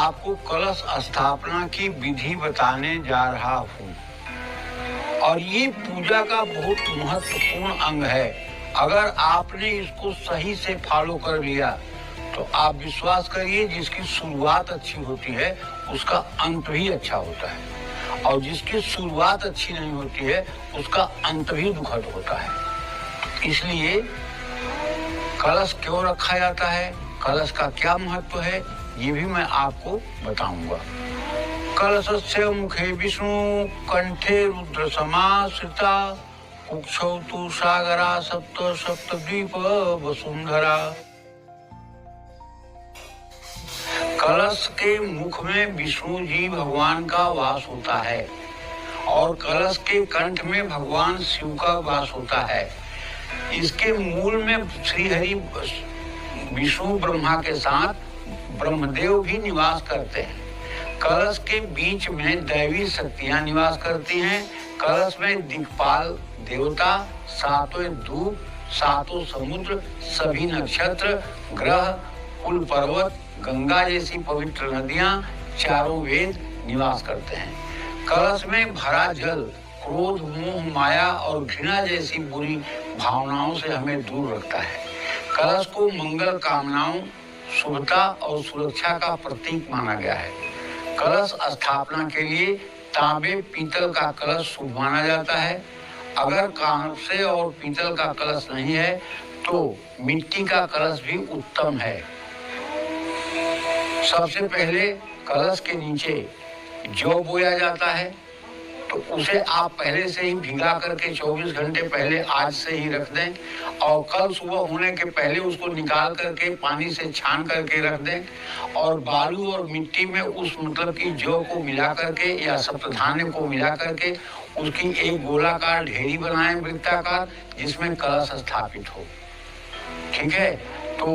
आपको कलश स्थापना की विधि बताने जा रहा हूँ और ये पूजा का बहुत महत्वपूर्ण अंग है। अगर आपने इसको सही से फॉलो कर लिया तो आप विश्वास करिए, जिसकी शुरुआत अच्छी होती है उसका अंत भी अच्छा होता है, और जिसकी शुरुआत अच्छी नहीं होती है उसका अंत भी दुखद होता है। इसलिए कलश क्यों रखा जाता है, कलश का क्या महत्व है, ये भी मैं आपको बताऊंगा। कलशस्य मुखे विष्णु कंठे रुद्र समाश्रिता कुक्षौ तु सागरा सप्त सप्तद्वीप वसुंधरा। कलश के मुख में विष्णु जी भगवान का वास होता है और कलश के कंठ में भगवान शिव का वास होता है। इसके मूल में श्री हरि विष्णु ब्रह्मा के साथ ब्रह्मदेव भी निवास करते हैं। कलश के बीच में दैवी शक्तियां निवास करती हैं। कलश में दिक्पाल देवता, सातों धूप, सातों समुद्र, सभी नक्षत्र, ग्रह, कुल पर्वत, गंगा जैसी पवित्र नदियां, चारों वेद निवास करते हैं। कलश में भरा जल क्रोध, मोह, माया और घृणा जैसी बुरी भावनाओं से हमें दूर रखता है। कलश को मंगल कामनाओं, शुभता और सुरक्षा का प्रतीक माना गया है। कलश स्थापना के लिए तांबे पीतल का कलश शुभ माना जाता है। अगर कांसे और पीतल का कलश नहीं है तो मिट्टी का कलश भी उत्तम है। सबसे पहले कलश के नीचे जौ बोया जाता है, तो उसे आप पहले से ही भिगा करके 24 घंटे पहले आज से ही रख दें और कल सुबह होने के पहले उसको निकाल करके पानी से छान करके रख दें और बालू और मिट्टी में उस मतलब की जौ को मिला करके या सप्तधान्य को मिला करके उसकी एक गोलाकार ढेरी बनाएं वृत्ताकार, जिसमें कलश स्थापित हो। ठीक है, तो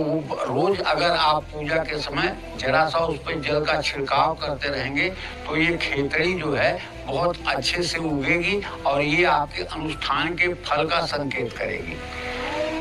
रोज अगर आप पूजा के समय जरा सा उस पर जल का छिड़काव करते रहेंगे तो ये खेतड़ी जो है बहुत अच्छे से उगेगी और ये आपके अनुष्ठान के फल का संकेत करेगी।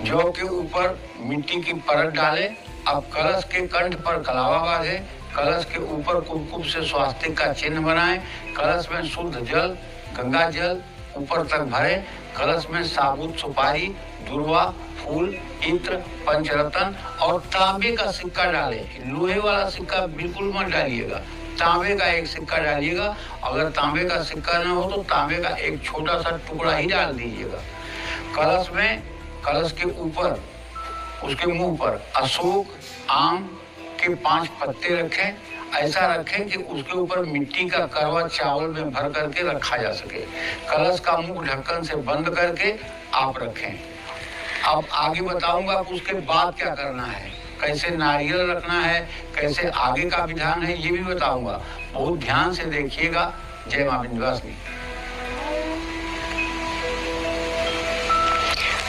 जौ के ऊपर मिट्टी की परत डालें। अब कलश के कंठ पर कलावा बांधे, कलश के ऊपर कुमकुम से स्वास्तिक का चिन्ह बनाएं। कलश में शुद्ध जल, गंगा जल ऊपर तक भरे। कलश में साबुत सुपारी, दुर्वा, फूल, इत्र, पंचरत्न और तांबे का सिक्का डालें। लोहे वाला सिक्का बिल्कुल मत डालिएगा, तांबे का एक सिक्का डालिएगा। अगर तांबे का सिक्का न हो तो तांबे का एक छोटा सा टुकड़ा ही डाल दीजिएगा। कलश में, कलश के ऊपर, उसके मुंह पर अशोक, आम के 5 पत्ते रखें। ऐसा रखें कि उसके ऊपर मिट्टी का करवा चावल में भर करके रखा जा सके। कलश का मुख ढक्कन से बंद करके आप रखें। अब आगे बताऊंगा कि उसके बाद क्या करना है, कैसे नारियल रखना है, कैसे आगे का विधान है, ये भी बताऊंगा। बहुत ध्यान से देखिएगा। जय मां विंध्यवासिनी।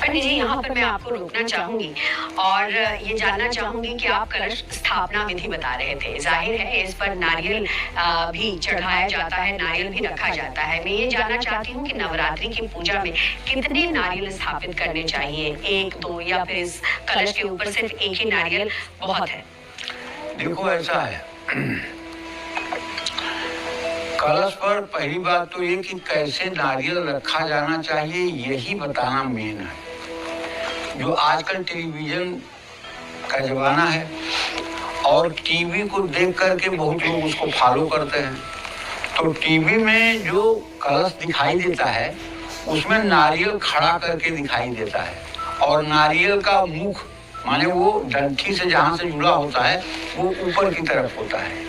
पंडित जी, यहाँ पर मैं आपको रोकना चाहूंगी और ये जानना चाहूंगी कि आप कलश स्थापना विधि बता रहे थे। जाहिर है इस पर नारियल भी चढ़ाया जाता है, नारियल भी रखा जाता है। मैं ये जानना चाहती हूँ कि नवरात्रि की पूजा में कितने नारियल स्थापित करने चाहिए, 1, 2 या फिर इस कलश के ऊपर सिर्फ एक ही नारियल बहुत है? देखो, ऐसा है, कलश पर पहली बात तो ये कि कैसे नारियल रखा जाना चाहिए यही बताना मेन है। जो आजकल टेलीविजन का जमाना है और टीवी को देख करके बहुत लोग उसको फॉलो करते हैं, तो टीवी में जो कलश दिखाई देता है उसमें नारियल खड़ा करके दिखाई देता है और नारियल का मुख माने वो डंठी से जहाँ से जुड़ा होता है वो ऊपर की तरफ होता है।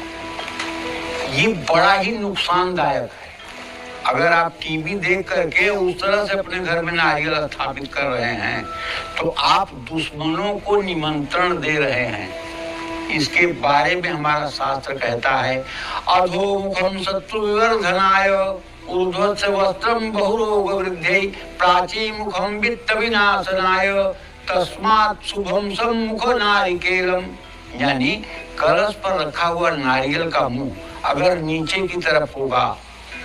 ये बड़ा ही नुकसानदायक है। अगर आप टीवी देख करके उस तरह से अपने घर में नारियल स्थापित कर रहे हैं तो आप दुश्मनों को निमंत्रण दे रहे हैं। इसके बारे में हमारा शास्त्र कहता है, अधोमुखम शत्रु विवर्धनाय ऊर्ध्वस्य वस्त्रम बहुरोग वृद्धि प्राची मुखम वित्त विनाशनाय तस्मात् शुभम सम्मुख नारिकेलम। यानी कलश पर रखा हुआ नारियल का मुंह अगर नीचे की तरफ होगा,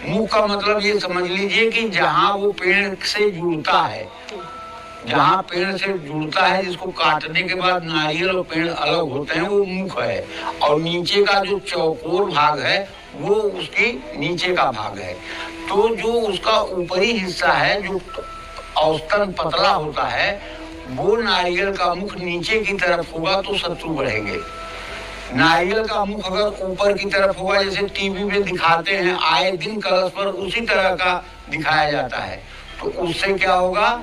मुंह का मतलब ये समझ लीजिए कि जहाँ वो पेड़ से जुड़ता है जहाँ पेड़ से जुड़ता है, जिसको काटने के बाद नारियल और पेड़ अलग होते हैं, वो मुख है। और नीचे का जो चौकोर भाग है वो उसकी नीचे का भाग है। तो जो उसका ऊपरी हिस्सा है जो औसतन पतला होता है, वो नारियल का मुख नीचे की तरफ होगा तो शत्रु बढ़ेंगे। नारियल का मुख अगर ऊपर की तरफ होगा, जैसे टीवी में दिखाते हैं आए दिन कलश पर उसी तरह का दिखाया जाता है, तो उससे क्या होगा,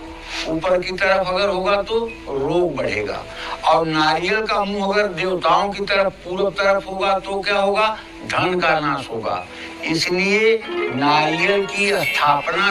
ऊपर की तरफ अगर होगा तो रोग बढ़ेगा। और नारियल का मुंह अगर देवताओं की तरफ पूर्व तरफ होगा तो क्या होगा, धन का नाश होगा। इसलिए नारियल की स्थापना